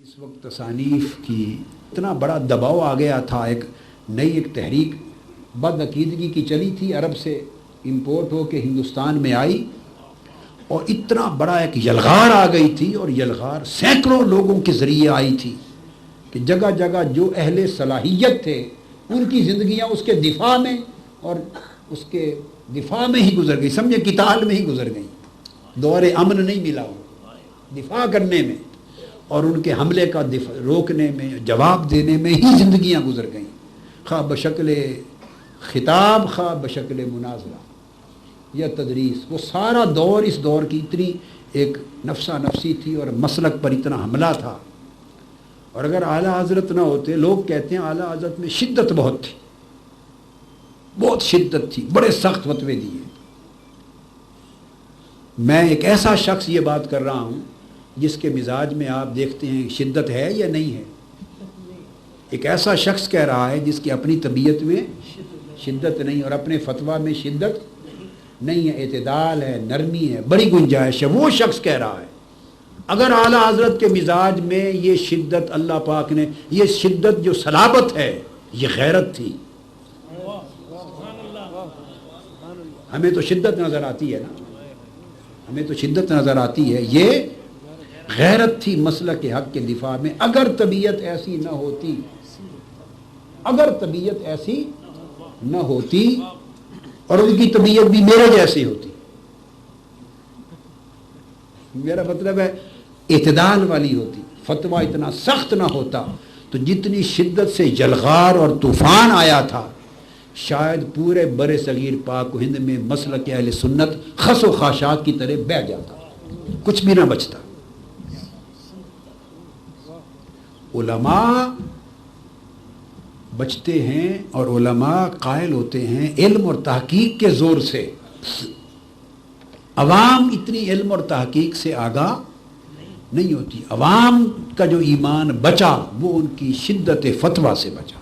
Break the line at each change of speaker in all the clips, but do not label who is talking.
اس وقت تصانیف کی اتنا بڑا دباؤ آ گیا تھا، ایک تحریک بد عقیدگی کی چلی تھی، عرب سے امپورٹ ہو کے ہندوستان میں آئی اور اتنا بڑا ایک یلغار آ گئی تھی، اور یلغار سینکڑوں لوگوں کے ذریعے آئی تھی کہ جگہ جگہ جو اہل صلاحیت تھے ان کی زندگیاں اس کے دفاع میں اور اس کے دفاع میں ہی گزر گئی، سمجھے قتال میں ہی گزر گئی، دور امن نہیں ملا وہ دفاع کرنے میں اور ان کے حملے کا روکنے میں، جواب دینے میں ہی زندگیاں گزر گئیں، خواہ بشکل خطاب خواہ بشکل مناظرہ یا تدریس۔ وہ سارا دور اس دور کی اتنی ایک نفسا نفسی تھی اور مسلک پر اتنا حملہ تھا، اور اگر اعلیٰ حضرت نہ ہوتے، لوگ کہتے ہیں اعلیٰ حضرت میں شدت بہت تھی، بہت شدت تھی، بڑے سخت فتوے دیے۔ میں ایک ایسا شخص یہ بات کر رہا ہوں جس کے مزاج میں آپ دیکھتے ہیں شدت ہے یا نہیں ہے، ایک ایسا شخص کہہ رہا ہے جس کی اپنی طبیعت میں شدت نہیں اور اپنے فتویٰ میں شدت نہیں ہے، اعتدال ہے، نرمی ہے، بڑی گنجائش ہے، وہ شخص کہہ رہا ہے اگر اعلیٰ حضرت کے مزاج میں یہ شدت، اللہ پاک نے یہ شدت جو صلابت ہے یہ غیرت تھی۔ ہمیں تو شدت نظر آتی ہے نا، ہمیں تو شدت نظر آتی ہے، یہ غیرت تھی مسلک حق کے دفاع میں۔ اگر طبیعت ایسی نہ ہوتی، اگر طبیعت ایسی نہ ہوتی اور ان کی طبیعت بھی میرے جیسی ہوتی، میرا مطلب ہے اعتدال والی ہوتی، فتویٰ اتنا سخت نہ ہوتا، تو جتنی شدت سے جلغار اور طوفان آیا تھا شاید پورے بر صغیر پاک و ہند میں مسلک اہل سنت خس و خاشاک کی طرح بہہ جاتا، کچھ بھی نہ بچتا۔ علماء بچتے ہیں اور علماء قائل ہوتے ہیں علم اور تحقیق کے زور سے، عوام اتنی علم اور تحقیق سے آگاہ نہیں ہوتی۔ عوام کا جو ایمان بچا وہ ان کی شدت فتویٰ سے بچا،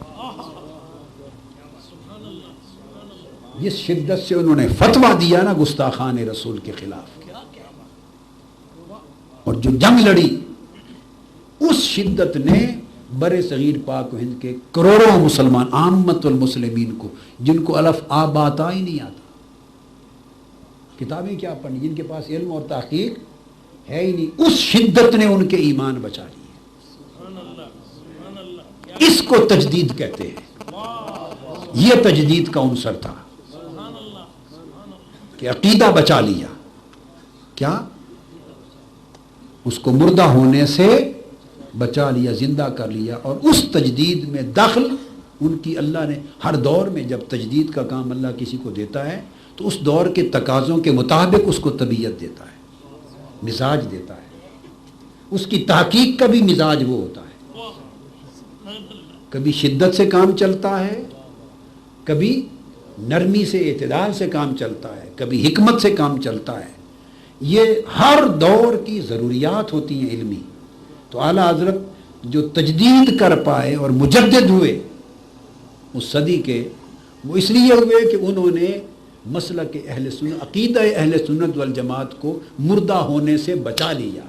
جس شدت سے انہوں نے فتویٰ دیا نا گستاخان رسول کے خلاف، اور جو جنگ لڑی، اس شدت نے بر صغیر پاک و ہند کے کروڑوں مسلمان، عامت المسلمین کو، جن کو الف آب آتا ہی نہیں آتا، کتابیں کیا پڑھنی، جن کے پاس علم اور تحقیق ہے ہی نہیں، اس شدت نے ان کے ایمان بچا لیے۔ اس کو تجدید کہتے ہیں، یہ تجدید کا عنصر تھا کہ عقیدہ بچا لیا، کیا اس کو مردہ ہونے سے بچا لیا، زندہ کر لیا، اور اس تجدید میں دخل ان کی اللہ نے ہر دور میں، جب تجدید کا کام اللہ کسی کو دیتا ہے تو اس دور کے تقاضوں کے مطابق اس کو طبیعت دیتا ہے، مزاج دیتا ہے، اس کی تحقیق کا بھی مزاج وہ ہوتا ہے، کبھی شدت سے کام چلتا ہے، کبھی نرمی سے اعتدال سے کام چلتا ہے، کبھی حکمت سے کام چلتا ہے۔ یہ ہر دور کی ضروریات ہوتی ہیں علمی۔ تو اعلیٰ حضرت جو تجدید کر پائے اور مجدد ہوئے اس صدی کے، وہ اس لیے ہوئے کہ انہوں نے مسلک اہل سنت، عقیدہ اہل سنت والجماعت کو مردہ ہونے سے بچا لیا،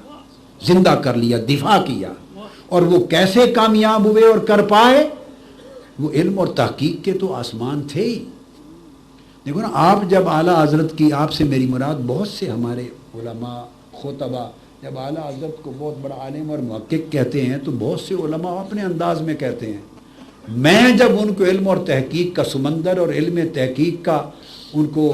زندہ کر لیا، دفاع کیا۔ اور وہ کیسے کامیاب ہوئے اور کر پائے؟ وہ علم اور تحقیق کے تو آسمان تھے ہی۔ دیکھو نا، آپ جب اعلیٰ حضرت کی، آپ سے میری مراد بہت سے ہمارے علماء خطبہ، جب اعلیٰ حضرت کو بہت بڑا عالم اور محقق کہتے ہیں تو بہت سے علماء اپنے انداز میں کہتے ہیں۔ میں جب ان کو علم اور تحقیق کا سمندر اور علم تحقیق کا ان کو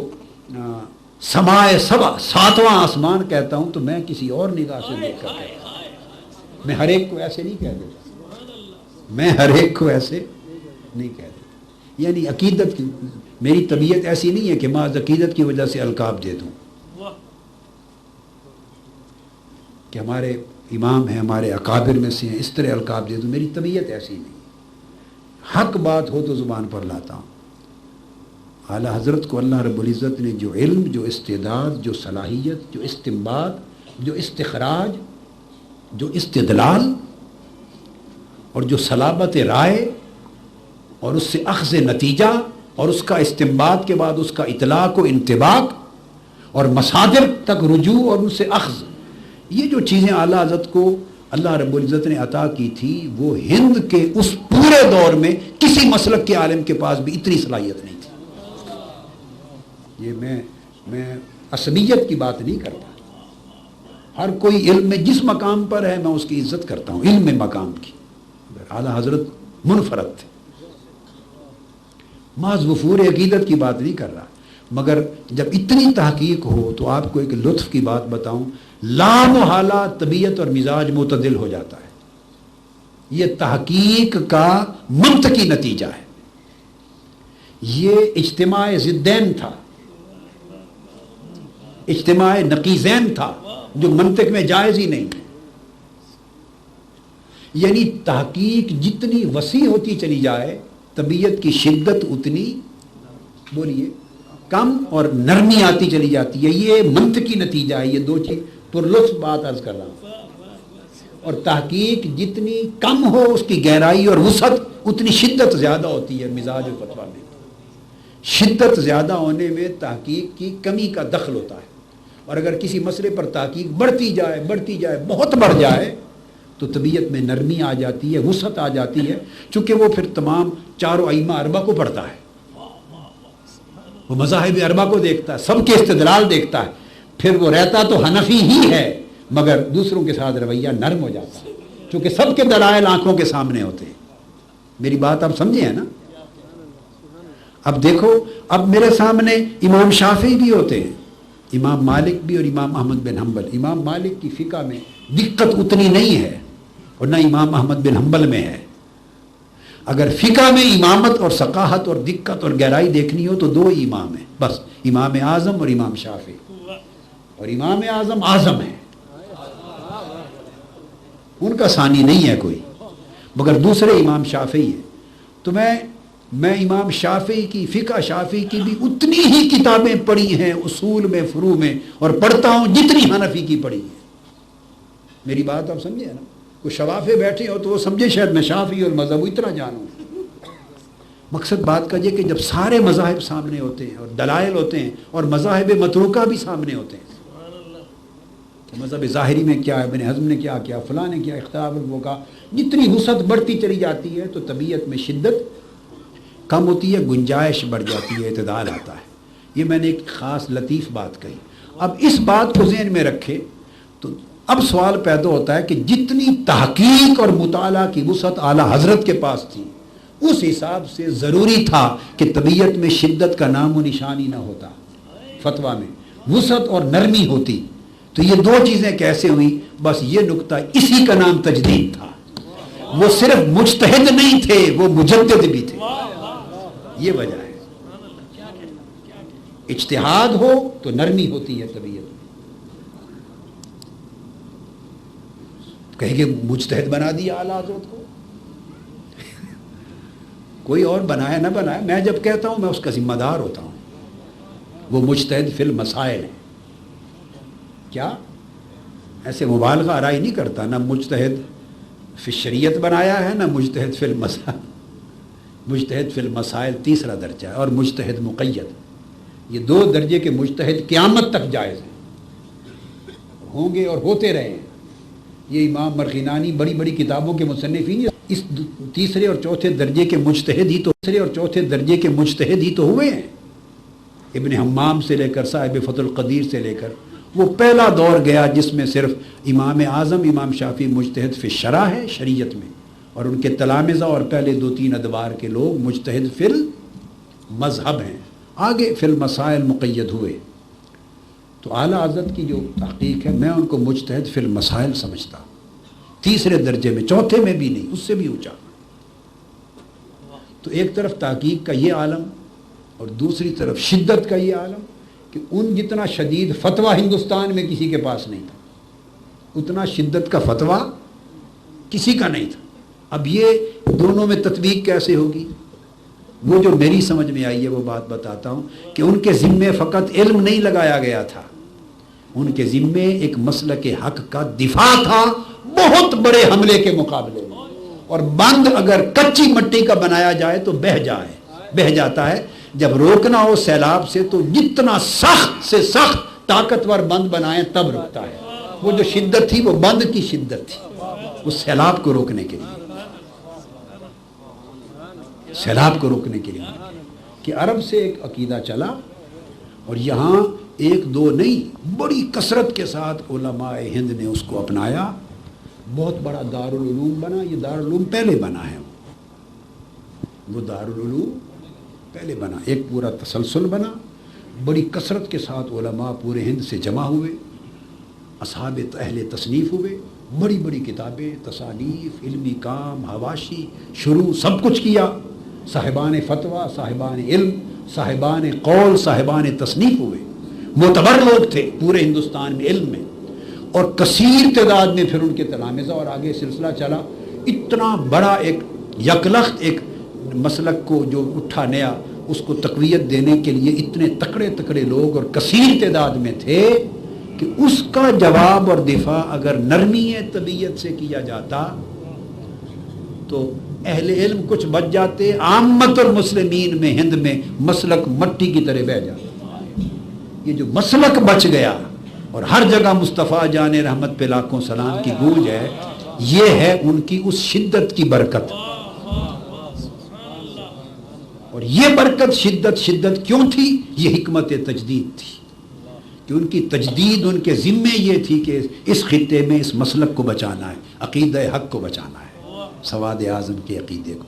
سمائے سبا، ساتواں آسمان کہتا ہوں، تو میں کسی اور نگاہ سے دیکھ کر کہتا ہوں، میں ہر ایک کو ایسے نہیں کہہ دیتا، میں ہر ایک کو ایسے نہیں کہہ دیتا۔ یعنی عقیدت کی میری طبیعت ایسی نہیں ہے کہ میں عقیدت کی وجہ سے القاب دے دوں کہ ہمارے امام ہیں، ہمارے اکابر میں سے ہیں، اس طرح القاب دے دوں، میری طبیعت ایسی نہیں۔ حق بات ہو تو زبان پر لاتا ہوں۔ اعلیٰ حضرت کو اللہ رب العزت نے جو علم، جو استعداد، جو صلاحیت، جو استنباط، جو استخراج، جو استدلال اور جو صلابت رائے اور اس سے اخذ نتیجہ اور اس کا استنباط کے بعد اس کا اطلاق و انطباق اور مصادر تک رجوع اور ان سے اخذ، یہ جو چیزیں اعلیٰ حضرت کو اللہ رب العزت نے عطا کی تھی، وہ ہند کے اس پورے دور میں کسی مسلک کے عالم کے پاس بھی اتنی صلاحیت نہیں تھی۔ یہ میں عصبیت کی بات نہیں کرتا، ہر کوئی علم میں جس مقام پر ہے میں اس کی عزت کرتا ہوں، علم میں مقام کی۔ اعلیٰ حضرت منفرد تھے، محض وفور عقیدت کی بات نہیں کر رہا، مگر جب اتنی تحقیق ہو تو آپ کو ایک لطف کی بات بتاؤں، لامحالہ طبیعت اور مزاج معتدل ہو جاتا ہے۔ یہ تحقیق کا منطقی نتیجہ ہے۔ یہ اجتماع ضدین تھا، اجتماع نقیضین تھا، جو منطق میں جائز ہی نہیں ہے۔ یعنی تحقیق جتنی وسیع ہوتی چلی جائے طبیعت کی شدت اتنی بولیے کم اور نرمی آتی چلی جاتی ہے۔ یہ منطقی نتیجہ ہے، یہ دو چیز پر لطف بات عرض کر رہا ہوں۔ اور تحقیق جتنی کم ہو اس کی گہرائی اور وسعت اتنی شدت زیادہ ہوتی ہے۔ مزاج و فتویٰ میں شدت زیادہ ہونے میں تحقیق کی کمی کا دخل ہوتا ہے، اور اگر کسی مسئلے پر تحقیق بڑھتی جائے بہت بڑھ جائے تو طبیعت میں نرمی آ جاتی ہے، وسعت آ جاتی ہے، چونکہ وہ پھر تمام چاروں ائمہ اربعہ کو پڑھتا ہے، وہ مذاہب اربعہ کو دیکھتا ہے، سب کے استدلال دیکھتا ہے، پھر وہ رہتا تو حنفی ہی ہے مگر دوسروں کے ساتھ رویہ نرم ہو جاتا ہے، چونکہ سب کے دلائل آنکھوں کے سامنے ہوتے ہیں۔ میری بات آپ سمجھے ہیں نا؟ اب دیکھو، اب میرے سامنے امام شافعی بھی ہوتے ہیں، امام مالک بھی اور امام احمد بن حنبل۔ امام مالک کی فقہ میں دقت اتنی نہیں ہے اور نہ امام احمد بن حنبل میں ہے۔ اگر فقہ میں امامت اور ثقاہت اور دقت اور گہرائی دیکھنی ہو تو دو ہی امام ہیں بس، امام اعظم اور امام شافعی، اور امام اعظم اعظم ہے، ان کا ثانی نہیں ہے کوئی، مگر دوسرے امام شافعی ہیں۔ تو میں امام شافعی کی فقہ شافعی کی بھی اتنی ہی کتابیں پڑھی ہیں اصول میں فروع میں، اور پڑھتا ہوں جتنی حنفی کی پڑھی ہے۔ میری بات آپ سمجھے نا؟ کوئی شوافے بیٹھے ہو تو وہ سمجھے شاید میں شافعی اور مذہب اتنا جانوں۔ مقصد بات کا یہ کہ جب سارے مذاہب سامنے ہوتے ہیں اور دلائل ہوتے ہیں اور مذاہب متروکہ بھی سامنے ہوتے ہیں، مذہب ظاہری میں کیا ہے، ابن حزم نے کیا کیا، فلاں نے کیا، اختلاف الفقہا، جتنی وسعت بڑھتی چلی جاتی ہے تو طبیعت میں شدت کم ہوتی ہے، گنجائش بڑھ جاتی ہے، اعتدال آتا ہے۔ یہ میں نے ایک خاص لطیف بات کہی۔ اب اس بات کو ذہن میں رکھے تو اب سوال پیدا ہوتا ہے کہ جتنی تحقیق اور مطالعہ کی وسعت اعلیٰ حضرت کے پاس تھی، اس حساب سے ضروری تھا کہ طبیعت میں شدت کا نام و نشان ہی نہ ہوتا، فتویٰ میں وسعت اور نرمی ہوتی۔ تو یہ دو چیزیں کیسے ہوئی؟ بس یہ نقطہ، اسی کا نام تجدید تھا۔ وہ صرف مجتہد نہیں تھے، وہ مجدد بھی تھے، یہ وجہ ہے۔ اجتہاد ہو تو نرمی ہوتی ہے طبیعت میں۔ کہیں کہ مجتہد بنا دیا اعلیٰ حضرت کو، کوئی اور بنایا نہ بنایا، میں جب کہتا ہوں میں اس کا ذمہ دار ہوتا ہوں۔ وہ مجتہد فی المسائل ہے، کیا ایسے مبالغہ آرائی نہیں کرتا، نہ مجتہد فی شریعت بنایا ہے، نہ مجتہد فی المسائل۔ مجتہد فی المسائل تیسرا درجہ ہے، اور مجتہد مقید، یہ دو درجے کے مجتہد قیامت تک جائز ہیں، ہوں گے اور ہوتے رہے ہیں۔ یہ امام مرخینانی بڑی بڑی کتابوں کے مصنفین اس تیسرے اور چوتھے درجے کے مجتہد ہی تو ہوئے ہیں۔ ابن حمام سے لے کر صاحب فتح القدیر سے لے کر وہ پہلا دور گیا جس میں صرف امام اعظم امام شافعی مجتہد فی الشرع ہے، شریعت میں، اور ان کے تلامذہ اور پہلے دو تین ادوار کے لوگ مجتہد فی المذہب ہیں، آگے فی المسائل مقید ہوئے۔ تو اعلیٰ حضرت کی جو تحقیق ہے میں ان کو مجتہد فی المسائل سمجھتا، تیسرے درجے میں، چوتھے میں بھی نہیں، اس سے بھی اونچا۔ تو ایک طرف تحقیق کا یہ عالم اور دوسری طرف شدت کا یہ عالم کہ ان جتنا شدید فتویٰ ہندوستان میں کسی کے پاس نہیں تھا، اتنا شدت کا فتویٰ کسی کا نہیں تھا۔ اب یہ دونوں میں تطبیق کیسے ہوگی؟ وہ جو میری سمجھ میں آئی ہے وہ بات بتاتا ہوں کہ ان کے ذمے فقط علم نہیں لگایا گیا تھا، ان کے ذمے ایک مسلک حق کا دفاع تھا بہت بڑے حملے کے مقابلے میں۔ اور بند اگر کچی مٹی کا بنایا جائے تو بہہ جاتا ہے، جب روکنا ہو سیلاب سے تو جتنا سخت سے سخت طاقتور بند بنائیں تب رکتا ہے۔ وہ جو شدت تھی وہ بند کی شدت تھی۔ اس سیلاب کو روکنے کے لیے، سیلاب کو روکنے کے لیے کہ عرب سے ایک عقیدہ چلا اور یہاں ایک دو نہیں، بڑی کثرت کے ساتھ علماء ہند نے اس کو اپنایا، بہت بڑا دارالعلوم بنا۔ یہ دارالعلوم پہلے بنا ہے، وہ دارالعلوم پہلے بنا، ایک پورا تسلسل بنا، بڑی کثرت کے ساتھ علماء پورے ہند سے جمع ہوئے، اصحاب اہل تصنیف ہوئے، بڑی بڑی کتابیں، تصانیف، علمی کام، حواشی، شروع سب کچھ کیا، صاحبان فتویٰ، صاحبان علم، صاحبان قول، صاحبان تصنیف ہوئے، معتبر لوگ تھے پورے ہندوستان میں علم میں، اور کثیر تعداد میں پھر ان کے تلامذہ، اور آگے سلسلہ چلا۔ اتنا بڑا ایک یکلخت ایک مسلک کو جو اٹھا نیا، اس کو تقویت دینے کے لیے اتنے تکڑے تکڑے لوگ اور کثیر تعداد میں تھے کہ اس کا جواب اور دفاع اگر نرمی طبیعت سے کیا جاتا تو اہل علم کچھ بچ جاتے، عامت اور مسلمین میں ہند میں مسلک مٹی کی طرح بہہ جاتا۔ یہ جو مسلک بچ گیا اور ہر جگہ مصطفیٰ جان رحمت پہ لاکھوں سلام کی گونج ہے، یہ ہے ان کی اس شدت کی برکت۔ اور یہ برکت شدت کیوں تھی؟ یہ حکمت تجدید تھی کہ ان کی تجدید ان کے ذمے یہ تھی کہ اس خطے میں اس مسلک کو بچانا ہے، عقیدہ حق کو بچانا ہے، سواد اعظم کے عقیدے کو،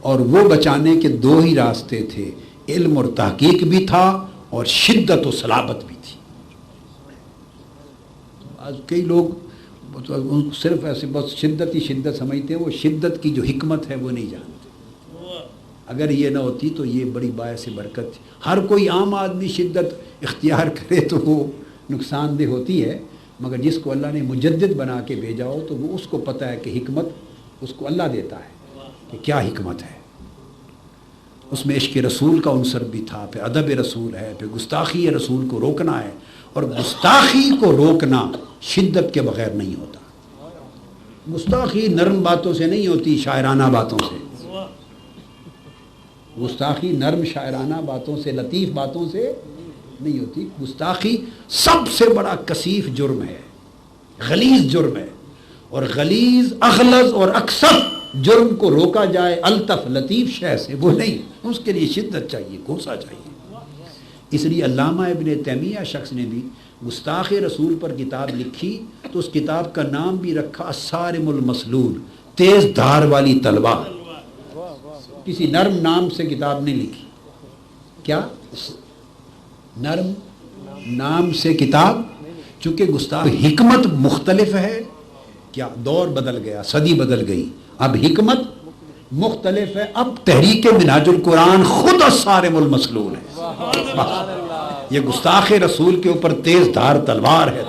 اور وہ بچانے کے دو ہی راستے تھے، علم اور تحقیق بھی تھا اور شدت و صلابت بھی تھی۔ آج کئی لوگ صرف ایسے بس شدت ہی شدت سمجھتے ہیں، وہ شدت کی جو حکمت ہے وہ نہیں جانتے۔ اگر یہ نہ ہوتی تو یہ بڑی باعث برکت تھی۔ ہر کوئی عام آدمی شدت اختیار کرے تو وہ نقصان دہ ہوتی ہے، مگر جس کو اللہ نے مجدد بنا کے بھیجا ہو تو وہ اس کو پتہ ہے کہ حکمت اس کو اللہ دیتا ہے کہ کیا حکمت ہے۔ اس میں عشق رسول کا عنصر بھی تھا، پھر ادب رسول ہے، پھر گستاخی رسول کو روکنا ہے، اور گستاخی کو روکنا شدت کے بغیر نہیں ہوتا۔ گستاخی نرم باتوں سے نہیں ہوتی، شاعرانہ باتوں سے۔ گستاخی نرم شاعرانہ باتوں سے، لطیف باتوں سے نہیں ہوتی۔ گستاخی سب سے بڑا کثیف جرم ہے، غلیظ جرم ہے، اور غلیظ، اغلظ اور اکثر جرم کو روکا جائے الطف لطیف شے سے، وہ نہیں، اس کے لیے شدت چاہیے، غصہ چاہیے۔ اس لیے علامہ ابن تیمیہ شخص نے بھی گستاخ رسول پر کتاب لکھی تو اس کتاب کا نام بھی رکھا الصارم المسلول، تیز دھار والی تلوار۔ کسی نرم نام سے کتاب نہیں لکھی۔ کیا نرم نام سے کتاب؟ چونکہ گستاخ حکمت مختلف ہے، کیا دور بدل گیا، صدی بدل گئی، اب حکمت مختلف ہے، اب تحریک منہاج القرآن خود الصارم المسلول ہے۔ یہ گستاخ رسول کے اوپر تیز دھار تلوار ہے۔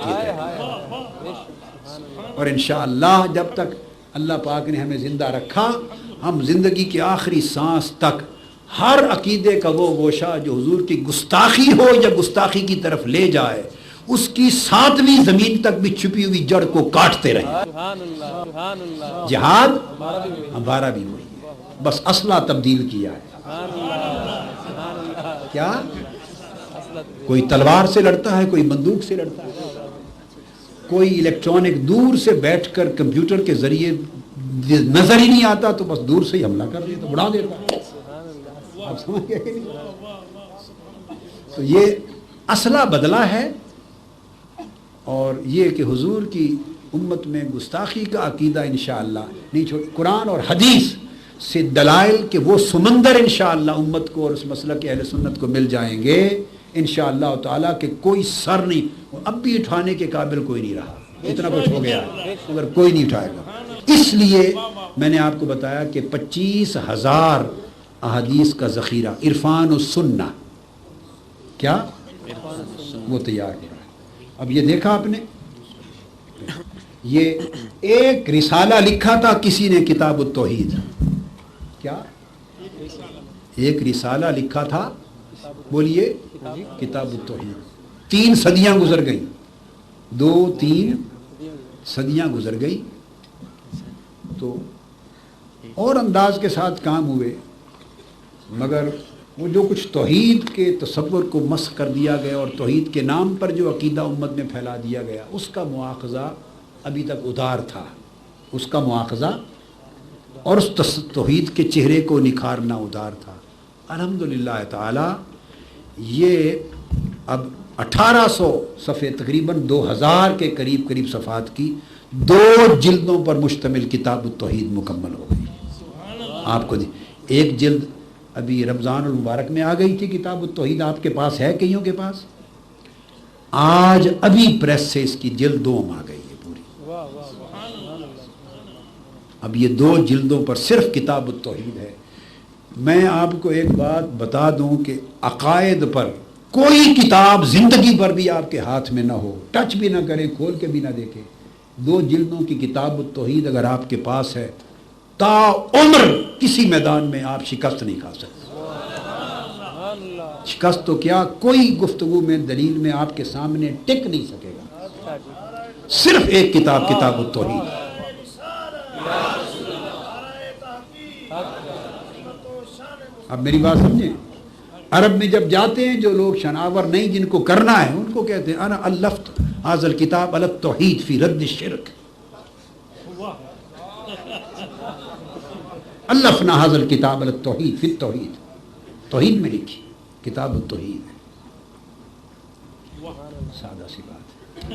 اور انشاءاللہ جب تک اللہ پاک نے ہمیں زندہ رکھا، ہم زندگی کی آخری سانس تک ہر عقیدے کا وہ گوشہ جو حضور کی گستاخی ہو یا گستاخی کی طرف لے جائے، اس کی 7ویں زمین تک بھی چھپی ہوئی جڑ کو کاٹتے رہیں۔ جہاد ہمارا بھی وہی ہے، بس اسلحہ تبدیل کیا ہے۔ کیا کوئی تلوار سے لڑتا ہے، کوئی بندوق سے لڑتا ہے، کوئی الیکٹرانک دور سے بیٹھ کر کمپیوٹر کے ذریعے نظر ہی نہیں آتا تو بس دور سے ہی حملہ کر دیتا، اڑا دیتا ہے۔ آپ سمجھ گئے کہ نہیں؟ تو یہ اسلحہ بدلا ہے، اور یہ کہ حضور کی امت میں گستاخی کا عقیدہ انشاءاللہ نہیں چھوڑ۔ قرآن اور حدیث سے دلائل کہ وہ سمندر انشاءاللہ امت کو اور اس مسلک اہل سنت کو مل جائیں گے انشاءاللہ تعالیٰ، کہ کوئی سر نہیں، اب بھی اٹھانے کے قابل کوئی نہیں رہا، اتنا کچھ ہو گیا مگر کوئی نہیں اٹھائے گا۔ اس لیے میں نے آپ کو بتایا کہ 25,000 احادیث کا ذخیرہ عرفان السنہ، کیا وہ تیار ہو رہا ہے۔ اب یہ دیکھا آپ نے، یہ ایک رسالہ لکھا تھا کسی نے، کتاب التوحید، کیا ایک رسالہ لکھا تھا، بولیے، کتاب التوحید۔ 3 صدیاں گزر گئیں، 2-3 صدیاں گزر گئی، تو اور انداز کے ساتھ کام ہوئے، مگر وہ جو کچھ توحید کے تصور کو مسخ کر دیا گیا اور توحید کے نام پر جو عقیدہ امت میں پھیلا دیا گیا، اس کا مواخذہ ابھی تک ادھار تھا، اس کا مواخذہ اور اس توحید کے چہرے کو نکھارنا ادار تھا۔ الحمدللہ تعالی یہ اب 1800 صفحے، تقریباً 2000 کے قریب صفحات کی 2 جلدوں پر مشتمل کتاب التوحید مکمل ہو گئی۔ آپ کو ایک جلد ابھی رمضان المبارک میں آ گئی تھی کتاب التوحید، آپ کے پاس ہے کئیوں کے پاس؟ آج ابھی پریس سے اس کی جلد 2 آ گئی ہے پوری۔ اب یہ 2 جلدوں پر صرف کتاب التوحید ہے۔ میں آپ کو ایک بات بتا دوں کہ عقائد پر کوئی کتاب زندگی پر بھی آپ کے ہاتھ میں نہ ہو، ٹچ بھی نہ کریں، کھول کے بھی نہ دیکھیں، 2 جلدوں کی کتاب التوحید اگر آپ کے پاس ہے، تا عمر کسی میدان میں آپ شکست نہیں کھا سکتے۔ شکست تو کیا، کوئی گفتگو میں دلیل میں آپ کے سامنے ٹک نہیں سکے گا۔ صرف ایک کتاب، کتاب التوحید۔ اب میری بات سمجھیں، عرب میں جب جاتے ہیں جو لوگ شناور نہیں، جن کو کرنا ہے، ان کو کہتے ہیں انا الفت ھذا الکتاب علی التوحید فی رد الشرک، الفنا ھذا الکتاب علی التوحید فی التوحید، توحید میں لکھی کتاب التوحید ہے۔ سادہ سی بات ہے،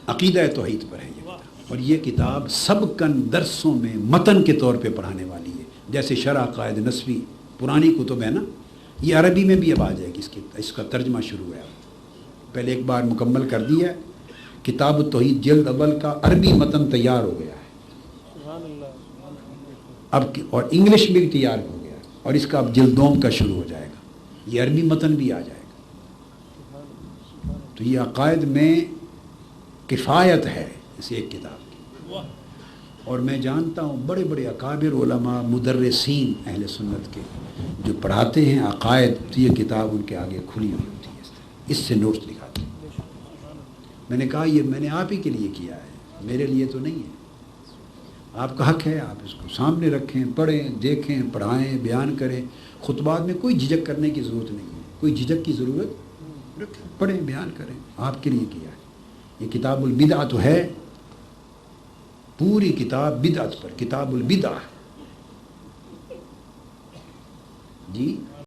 عقیدہ توحید پر ہے یہ کتاب، اور یہ کتاب سبکن درسوں میں متن کے طور پہ پڑھانے والی ہے، جیسے شرح عقائد نسوی پرانی کتب ہے نا، یہ عربی میں بھی اب آ جائے گی، اس کا ترجمہ شروع ہے۔ پہلے ایک بار مکمل کر دیا ہے، کتاب التوحید جلد اول کا عربی متن تیار ہو گیا ہے اب، اور انگلش میں بھی تیار ہو گیا ہے، اور اس کا اب جلد 2 کا شروع ہو جائے گا، یہ عربی متن بھی آ جائے گا۔ تو یہ عقائد میں کفایت ہے اس ایک کتاب کی، اور میں جانتا ہوں بڑے بڑے اکابر علماء مدرسین اہل سنت کے جو پڑھاتے ہیں عقائد، تو یہ کتاب ان کے آگے کھلی ہوئی ہوتی ہے، اس سے نوٹس لکھاتے ہیں۔ میں نے کہا یہ میں نے آپ ہی کے لیے کیا ہے، میرے لیے تو نہیں ہے، آپ کا حق ہے، آپ اس کو سامنے رکھیں، پڑھیں، دیکھیں، پڑھائیں، بیان کریں، خطبات میں کوئی جھجک کرنے کی ضرورت نہیں ہے، کوئی جھجک کی ضرورت رکھیں، پڑھیں، بیان کریں، آپ کے لیے کیا ہے۔ یہ کتاب البدع تو ہے، پوری کتاب بدعت پر، کتاب البدع جی۔